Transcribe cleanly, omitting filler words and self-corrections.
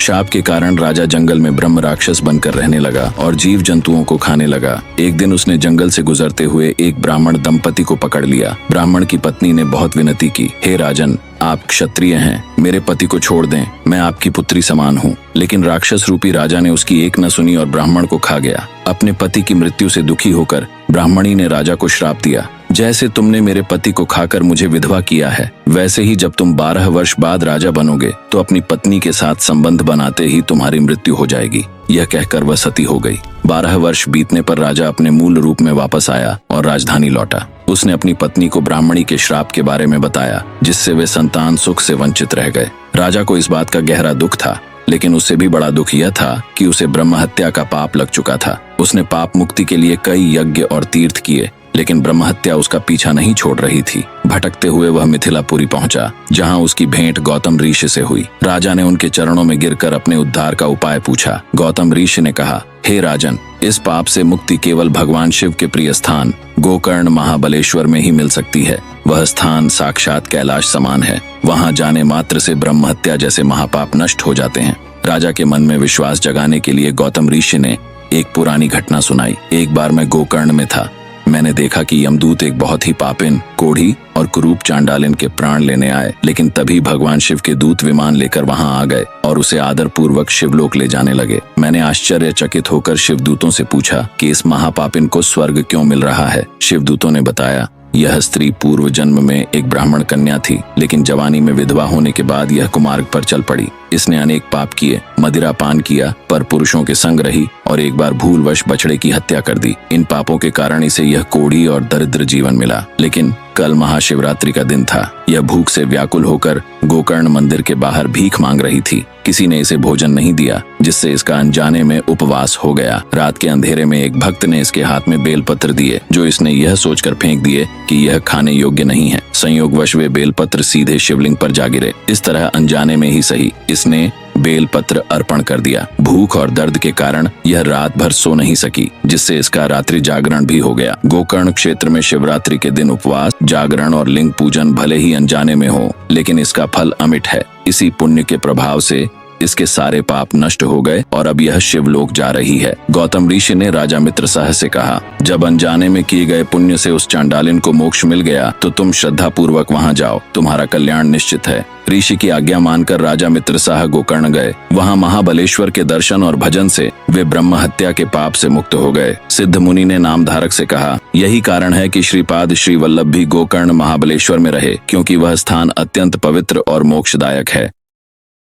शाप के कारण राजा जंगल में ब्रह्म राक्षस बनकर रहने लगा और जीव जंतुओं को खाने लगा। एक दिन उसने जंगल से गुजरते हुए एक ब्राह्मण दंपति को पकड़ लिया। ब्राह्मण की पत्नी ने बहुत विनती की, हे राजन, आप क्षत्रिय हैं, मेरे पति को छोड़ दें, मैं आपकी पुत्री समान हूँ। लेकिन राक्षस रूपी राजा ने उसकी एक न सुनी और ब्राह्मण को खा गया। अपने पति की मृत्यु से दुखी होकर ब्राह्मणी ने राजा को श्राप दिया, जैसे तुमने मेरे पति को खाकर मुझे विधवा किया है, वैसे ही जब तुम 12 वर्ष बाद राजा बनोगे तो अपनी पत्नी के साथ संबंध बनाते ही तुम्हारी मृत्यु हो जाएगी। यह कहकर वह सती हो गई। 12 वर्ष बीतने पर राजा अपने मूल रूप में वापस आया और राजधानी लौटा। उसने अपनी पत्नी को ब्राह्मणी के श्राप के बारे में बताया, जिससे वे संतान सुख से वंचित रह गए। राजा को इस बात का गहरा दुख था, लेकिन उससे भी बड़ा दुख यह था कि उसे ब्रह्म हत्या का पाप लग चुका था। उसने पाप मुक्ति के लिए कई यज्ञ और तीर्थ किए, लेकिन ब्रह्म हत्या उसका पीछा नहीं छोड़ रही थी। भटकते हुए वह मिथिलापुरी पहुंचा, जहां उसकी भेंट गौतम ऋषि से हुई। राजा ने उनके चरणों में गिरकर अपने उद्धार का उपाय पूछा। गौतम ऋषि ने कहा, हे राजन, इस पाप से मुक्ति केवल भगवान शिव के प्रिय स्थान गोकर्ण महाबलेश्वर में ही मिल सकती है। वह स्थान साक्षात कैलाश समान है। वहां जाने मात्र से ब्रह्म हत्या जैसे महापाप नष्ट हो जाते हैं। राजा के मन में विश्वास जगाने के लिए गौतम ऋषि ने एक पुरानी घटना सुनाई। एक बार मैं गोकर्ण में था। मैंने देखा कि यमदूत एक बहुत ही पापिन, कोढ़ी और कुरूप चांडालिन के प्राण लेने आए, लेकिन तभी भगवान शिव के दूत विमान लेकर वहां आ गए और उसे आदर पूर्वक शिवलोक ले जाने लगे। मैंने आश्चर्यचकित होकर शिवदूतों से पूछा कि इस महापापिन को स्वर्ग क्यों मिल रहा है। शिवदूतों ने बताया, यह स्त्री पूर्व जन्म में एक ब्राह्मण कन्या थी, लेकिन जवानी में विधवा होने के बाद यह कुमार्ग पर चल पड़ी। इसने अनेक पाप किए, मदिरा पान किया, पर पुरुषों के संग रही और एक बार भूलवश बछड़े की हत्या कर दी। इन पापों के कारण इसे यह कोढ़ी और दरिद्र जीवन मिला। लेकिन कल महाशिवरात्रि का दिन था। यह भूख से व्याकुल होकर गोकर्ण मंदिर के बाहर भीख मांग रही थी। किसी ने इसे भोजन नहीं दिया, जिससे इसका अनजाने में उपवास हो गया। रात के अंधेरे में एक भक्त ने इसके हाथ में बेलपत्र दिए, जो इसने यह सोचकर फेंक दिए कि यह खाने योग्य नहीं है। संयोगवश वे बेलपत्र सीधे शिवलिंग पर जा गिरे। इस तरह अनजाने में ही सही इसने बेलपत्र अर्पण कर दिया। भूख और दर्द के कारण यह रात भर सो नहीं सकी, जिससे इसका रात्रि जागरण भी हो गया। गोकर्ण क्षेत्र में शिवरात्रि के दिन उपवास, जागरण और लिंग पूजन भले ही अनजाने में हो, लेकिन इसका फल अमिट है। इसी पुण्य के प्रभाव से इसके सारे पाप नष्ट हो गए और अब यह शिवलोक जा रही है। गौतम ऋषि ने राजा मित्रसाह से कहा, जब अनजाने में किए गए पुण्य से उस चांडालिन को मोक्ष मिल गया तो तुम श्रद्धा पूर्वक वहां जाओ, तुम्हारा कल्याण निश्चित है। ऋषि की आज्ञा मानकर राजा मित्रसाह गोकर्ण गए। वहां महाबलेश्वर के दर्शन और भजन से वे ब्रह्म हत्या के पाप से मुक्त हो गए। सिद्ध मुनि ने नामधारक से कहा, यही कारण है कि श्रीपाद श्री वल्लभ भी गोकर्ण महाबलेश्वर में रहे, क्योंकि वह स्थान अत्यंत पवित्र और मोक्षदायक है।